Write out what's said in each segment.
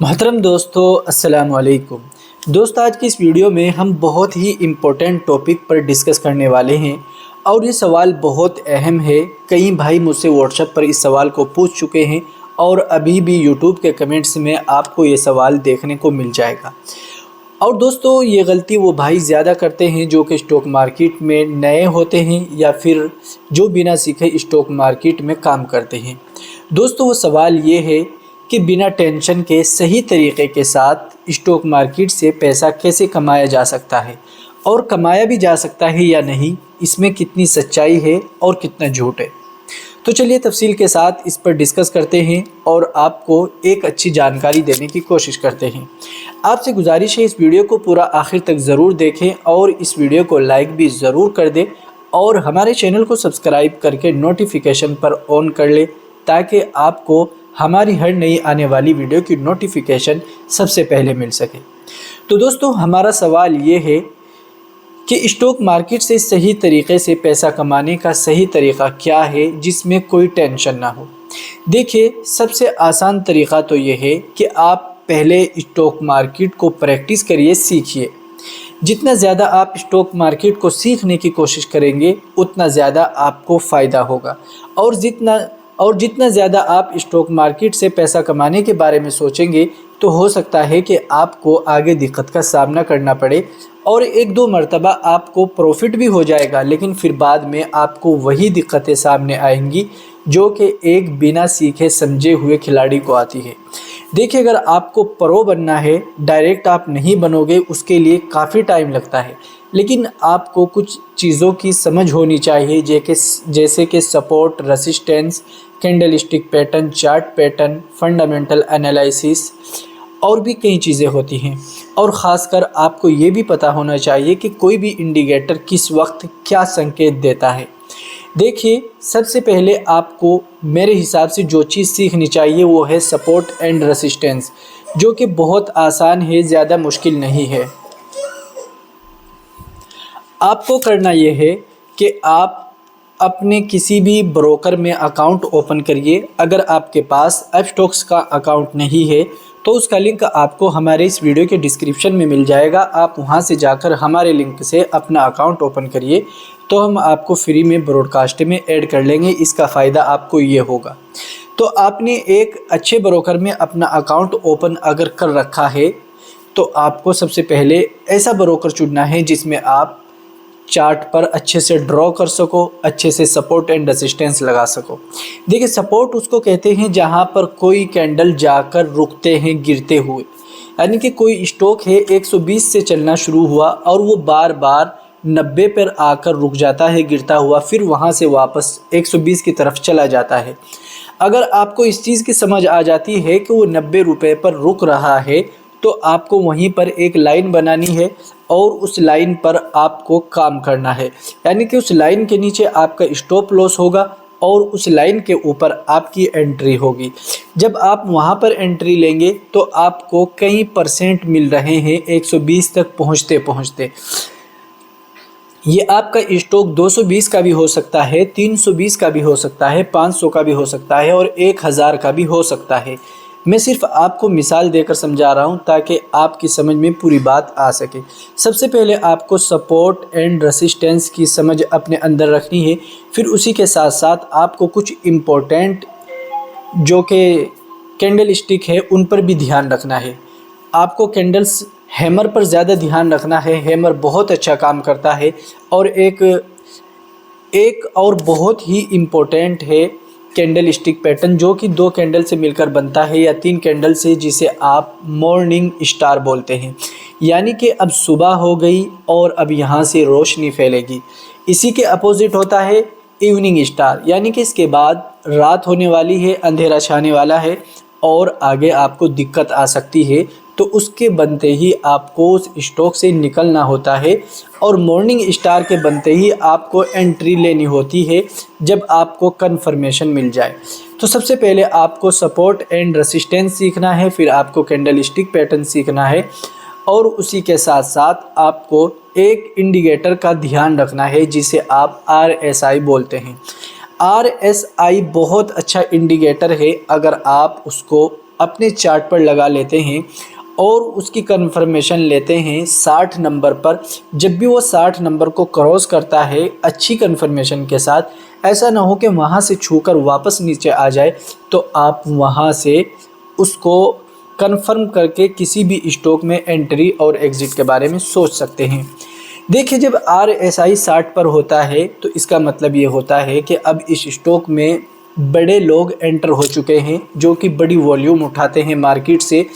मोहतरम दोस्तों, अस्सलाम वालेकुम। दोस्तों, आज की इस वीडियो में हम बहुत ही इम्पोर्टेंट टॉपिक पर डिस्कस करने वाले हैं और ये सवाल बहुत अहम है। कई भाई मुझसे व्हाट्सएप पर इस सवाल को पूछ चुके हैं और अभी भी यूट्यूब के कमेंट्स में आपको ये सवाल देखने को मिल जाएगा। और दोस्तों, ये गलती वो भाई ज़्यादा करते हैं जो कि स्टॉक मार्केट में नए होते हैं या फिर जो बिना सीखे स्टॉक मार्केट में काम करते हैं। दोस्तों, वो सवाल ये है कि बिना टेंशन के सही तरीके के साथ स्टॉक मार्केट से पैसा कैसे कमाया जा सकता है और कमाया भी जा सकता है या नहीं, इसमें कितनी सच्चाई है और कितना झूठ है। तो चलिए तफसील के साथ इस पर डिस्कस करते हैं और आपको एक अच्छी जानकारी देने की कोशिश करते हैं। आपसे गुजारिश है इस वीडियो को पूरा आखिर तक ज़रूर देखें और इस वीडियो को लाइक भी ज़रूर कर दें और हमारे चैनल को सब्सक्राइब करके नोटिफिकेशन पर ऑन कर लें ताकि आपको हमारी हर नई आने वाली वीडियो की नोटिफिकेशन सबसे पहले मिल सके। तो दोस्तों, हमारा सवाल ये है कि स्टॉक मार्केट से सही तरीके से पैसा कमाने का सही तरीका क्या है जिसमें कोई टेंशन ना हो। देखिए, सबसे आसान तरीका तो ये है कि आप पहले स्टॉक मार्केट को प्रैक्टिस करिए, सीखिए। जितना ज़्यादा आप स्टॉक मार्केट को सीखने की कोशिश करेंगे उतना ज़्यादा आपको फ़ायदा होगा और जितना ज़्यादा आप स्टॉक मार्केट से पैसा कमाने के बारे में सोचेंगे तो हो सकता है कि आपको आगे दिक्कत का सामना करना पड़े और एक दो मर्तबा आपको प्रॉफिट भी हो जाएगा, लेकिन फिर बाद में आपको वही दिक्कतें सामने आएंगी जो कि एक बिना सीखे समझे हुए खिलाड़ी को आती है। देखिए, अगर आपको प्रो बनना है, डायरेक्ट आप नहीं बनोगे, उसके लिए काफ़ी टाइम लगता है, लेकिन आपको कुछ चीज़ों की समझ होनी चाहिए जैसे कि support, resistance, candlestick pattern, chart pattern, fundamental analysis और भी कई चीज़ें होती हैं। और ख़ासकर आपको ये भी पता होना चाहिए कि कोई भी इंडिकेटर किस वक्त क्या संकेत देता है। देखिए, सबसे पहले आपको मेरे हिसाब से जो चीज़ सीखनी चाहिए वो है सपोर्ट एंड रेसिस्टेंस, जो कि बहुत आसान है, ज़्यादा मुश्किल नहीं है। आपको करना ये है कि आप अपने किसी भी ब्रोकर में अकाउंट ओपन करिए। अगर आपके पास अपस्टॉक्स का अकाउंट नहीं है तो उसका लिंक आपको हमारे इस वीडियो के डिस्क्रिप्शन में मिल जाएगा। आप वहां से जाकर हमारे लिंक से अपना अकाउंट ओपन करिए तो हम आपको फ्री में ब्रॉडकास्ट में ऐड कर लेंगे। इसका फ़ायदा आपको ये होगा। तो आपने एक अच्छे ब्रोकर में अपना अकाउंट ओपन अगर कर रखा है तो आपको सबसे पहले ऐसा ब्रोकर चुनना है जिसमें आप चार्ट पर अच्छे से ड्रॉ कर सको, अच्छे से सपोर्ट एंड रेसिस्टेंस लगा सको। देखिए, सपोर्ट उसको कहते हैं जहां पर कोई कैंडल जाकर रुकते हैं गिरते हुए, यानी कि कोई स्टॉक है 120 से चलना शुरू हुआ और वो बार बार 90 पर आकर रुक जाता है गिरता हुआ, फिर वहां से वापस 120 की तरफ चला जाता है। अगर आपको इस चीज़ की समझ आ जाती है कि वो 90 रुपये पर रुक रहा है तो आपको वहीं पर एक लाइन बनानी है और उस लाइन पर आपको काम करना है, यानी कि उस लाइन के नीचे आपका स्टॉप लॉस होगा और उस लाइन के ऊपर आपकी एंट्री होगी। जब आप वहां पर एंट्री लेंगे तो आपको कई परसेंट मिल रहे हैं 120 तक पहुंचते पहुंचते। ये आपका स्टॉक 220 का भी हो सकता है, 320 का भी हो सकता है, 500 का भी हो सकता है और 1000 का भी हो सकता है। मैं सिर्फ आपको मिसाल देकर समझा रहा हूं ताकि आपकी समझ में पूरी बात आ सके। सबसे पहले आपको सपोर्ट एंड रेसिस्टेंस की समझ अपने अंदर रखनी है। फिर उसी के साथ साथ आपको कुछ इम्पोर्टेंट जो कि कैंडल स्टिक है उन पर भी ध्यान रखना है। आपको कैंडल्स हैमर पर ज़्यादा ध्यान रखना है। हैमर बहुत अच्छा काम करता है और एक और बहुत ही इम्पोर्टेंट है कैंडल स्टिक पैटर्न, जो कि 2 कैंडल से मिलकर बनता है या 3 कैंडल से, जिसे आप मॉर्निंग स्टार बोलते हैं। यानी कि अब सुबह हो गई और अब यहाँ से रोशनी फैलेगी। इसी के अपोजिट होता है इवनिंग स्टार, यानी कि इसके बाद रात होने वाली है, अंधेरा छाने वाला है और आगे आपको दिक्कत आ सकती है। तो उसके बनते ही आपको उस स्टॉक से निकलना होता है और मॉर्निंग स्टार के बनते ही आपको एंट्री लेनी होती है जब आपको कंफर्मेशन मिल जाए। तो सबसे पहले आपको सपोर्ट एंड रेसिस्टेंस सीखना है, फिर आपको कैंडल स्टिक पैटर्न सीखना है और उसी के साथ साथ आपको एक इंडिकेटर का ध्यान रखना है जिसे आप RSI बोलते हैं। RSI बहुत अच्छा इंडिकेटर है। अगर आप उसको अपने चार्ट पर लगा लेते हैं और उसकी कंफर्मेशन लेते हैं 60 नंबर पर। जब भी वो 60 नंबर को क्रॉस करता है अच्छी कंफर्मेशन के साथ, ऐसा ना हो कि वहाँ से छूकर वापस नीचे आ जाए, तो आप वहाँ से उसको कंफर्म करके किसी भी स्टॉक में एंट्री और एग्ज़िट के बारे में सोच सकते हैं। देखिए, जब RSI 60 पर होता है तो इसका मतलब ये होता है कि अब इस स्टॉक में बड़े लोग एंटर हो चुके हैं जो कि बड़ी वॉल्यूम उठाते हैं मार्केट से।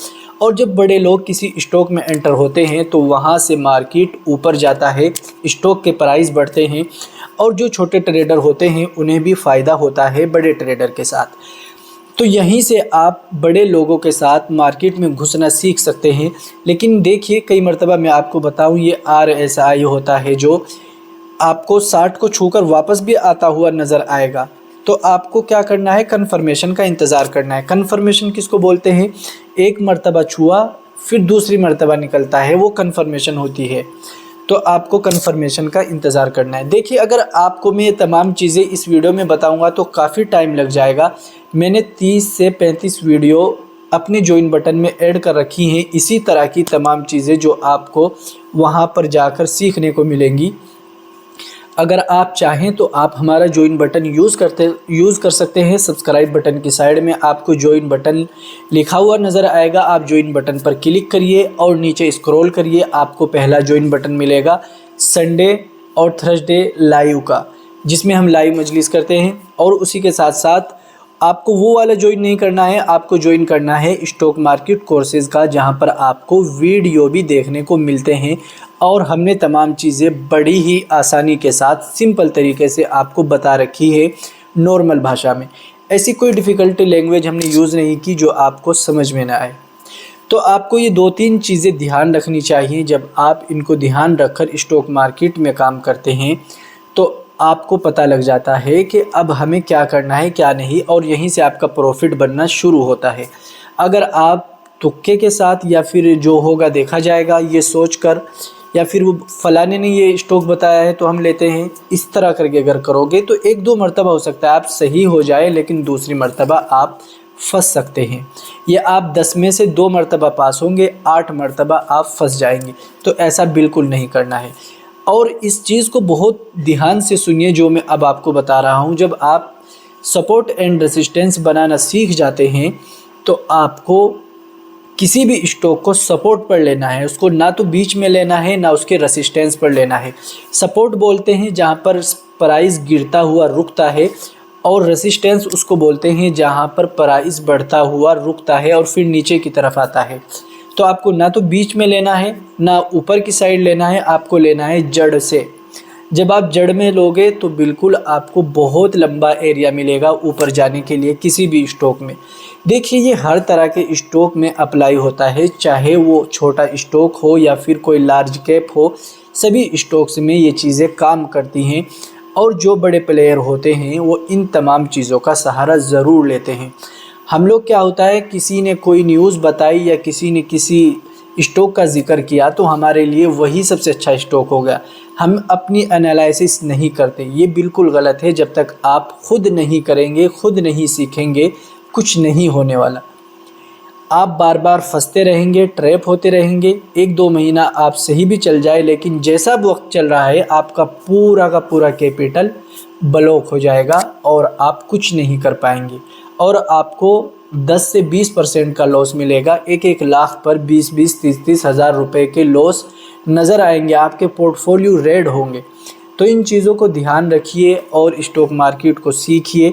और जब बड़े लोग किसी स्टॉक में एंटर होते हैं तो वहाँ से मार्केट ऊपर जाता है, स्टॉक के प्राइस बढ़ते हैं और जो छोटे ट्रेडर होते हैं उन्हें भी फ़ायदा होता है बड़े ट्रेडर के साथ। तो यहीं से आप बड़े लोगों के साथ मार्केट में घुसना सीख सकते हैं। लेकिन देखिए, कई मरतबा मैं आपको बताऊं, ये RSI होता है जो आपको 60 को छूकर वापस भी आता हुआ नज़र आएगा। तो आपको क्या करना है, कन्फर्मेशन का इंतज़ार करना है। कन्फर्मेशन किसको बोलते हैं? एक मरतबा छुआ फिर दूसरी मरतबा निकलता है, वो कन्फर्मेशन होती है। तो आपको कन्फर्मेशन का इंतज़ार करना है। देखिए, अगर आपको मैं ये तमाम चीज़ें इस वीडियो में बताऊंगा तो काफ़ी टाइम लग जाएगा। मैंने 30 से 35 वीडियो अपने ज्वाइन बटन में ऐड कर रखी हैं, इसी तरह की तमाम चीज़ें जो आपको वहां पर जाकर सीखने को मिलेंगी। अगर आप चाहें तो आप हमारा ज्वाइन बटन यूज़ कर सकते हैं। सब्सक्राइब बटन की साइड में आपको ज्वाइन बटन लिखा हुआ नज़र आएगा, आप ज्वाइन बटन पर क्लिक करिए और नीचे स्क्रॉल करिए। आपको पहला ज्वाइन बटन मिलेगा संडे और थर्सडे लाइव का, जिसमें हम लाइव मजलिस करते हैं। और उसी के साथ साथ आपको वो वाला ज्वाइन नहीं करना है, आपको ज्वाइन करना है स्टॉक मार्केट कोर्सेज़ का, जहां पर आपको वीडियो भी देखने को मिलते हैं और हमने तमाम चीज़ें बड़ी ही आसानी के साथ सिंपल तरीके से आपको बता रखी है, नॉर्मल भाषा में। ऐसी कोई डिफ़िकल्टी लैंग्वेज हमने यूज़ नहीं की जो आपको समझ में ना आए। तो आपको ये 2-3 चीज़ें ध्यान रखनी चाहिए। जब आप इनको ध्यान रखकर स्टॉक मार्केट में काम करते हैं तो आपको पता लग जाता है कि अब हमें क्या करना है क्या नहीं, और यहीं से आपका प्रॉफिट बनना शुरू होता है। अगर आप तुक्के के साथ या फिर जो होगा देखा जाएगा ये सोचकर, या फिर वो फलाने ने ये स्टॉक बताया है तो हम लेते हैं, इस तरह करके अगर करोगे तो 1-2 मरतबा हो सकता है आप सही हो जाए, लेकिन दूसरी मरतबा आप फंस सकते हैं। ये आप 10 में से 2 मरतबा पास होंगे, 8 मरतबा आप फंस जाएंगे। तो ऐसा बिल्कुल नहीं करना है। और इस चीज़ को बहुत ध्यान से सुनिए जो मैं अब आपको बता रहा हूँ। जब आप सपोर्ट एंड रेसिस्टेंस बनाना सीख जाते हैं तो आपको किसी भी स्टॉक को सपोर्ट पर लेना है, उसको ना तो बीच में लेना है ना उसके रेसिस्टेंस पर लेना है। सपोर्ट बोलते हैं जहाँ पर प्राइस गिरता हुआ रुकता है, और रेसिस्टेंस उसको बोलते हैं जहाँ पर प्राइस बढ़ता हुआ रुकता है और फिर नीचे की तरफ आता है। तो आपको ना तो बीच में लेना है ना ऊपर की साइड लेना है, आपको लेना है जड़ से। जब आप जड़ में लोगे तो बिल्कुल आपको बहुत लंबा एरिया मिलेगा ऊपर जाने के लिए किसी भी स्टॉक में। देखिए, ये हर तरह के स्टॉक में अप्लाई होता है, चाहे वो छोटा स्टॉक हो या फिर कोई लार्ज कैप हो, सभी स्टॉक्स में ये चीज़ें काम करती हैं। और जो बड़े प्लेयर होते हैं वो इन तमाम चीज़ों का सहारा ज़रूर लेते हैं। हम लोग क्या होता है, किसी ने कोई न्यूज़ बताई या किसी ने किसी स्टॉक का जिक्र किया तो हमारे लिए वही सबसे अच्छा स्टॉक हो गया, हम अपनी एनालिसिस नहीं करते। ये बिल्कुल गलत है। जब तक आप खुद नहीं करेंगे, खुद नहीं सीखेंगे, कुछ नहीं होने वाला। आप बार बार फंसते रहेंगे, ट्रैप होते रहेंगे। 1-2 महीना आप सही भी चल जाए, लेकिन जैसा वक्त चल रहा है आपका पूरा का पूरा कैपिटल ब्लॉक हो जाएगा और आप कुछ नहीं कर पाएंगे। और आपको 10 से 20% का लॉस मिलेगा। 1-1 लाख पर 20-20, 30-30 हज़ार रुपये के लॉस नज़र आएंगे, आपके पोर्टफोलियो रेड होंगे। तो इन चीज़ों को ध्यान रखिए और स्टॉक मार्केट को सीखिए।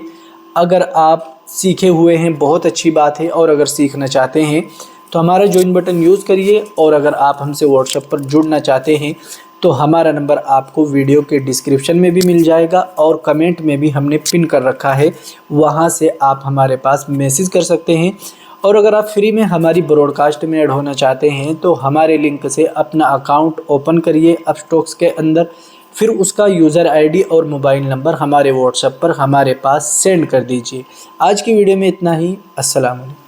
अगर आप सीखे हुए हैं बहुत अच्छी बात है, और अगर सीखना चाहते हैं तो हमारा ज्वाइन बटन यूज़ करिए। और अगर आप हमसे व्हाट्सएप पर जुड़ना चाहते हैं तो हमारा नंबर आपको वीडियो के डिस्क्रिप्शन में भी मिल जाएगा और कमेंट में भी हमने पिन कर रखा है, वहाँ से आप हमारे पास मैसेज कर सकते हैं। और अगर आप फ्री में हमारी ब्रॉडकास्ट में ऐड होना चाहते हैं तो हमारे लिंक से अपना अकाउंट ओपन करिए अपस्टॉक्स के अंदर, फिर उसका यूज़र आईडी और मोबाइल नंबर हमारे व्हाट्सएप पर हमारे पास सेंड कर दीजिए। आज की वीडियो में इतना ही। अस्सलाम वालेकुम।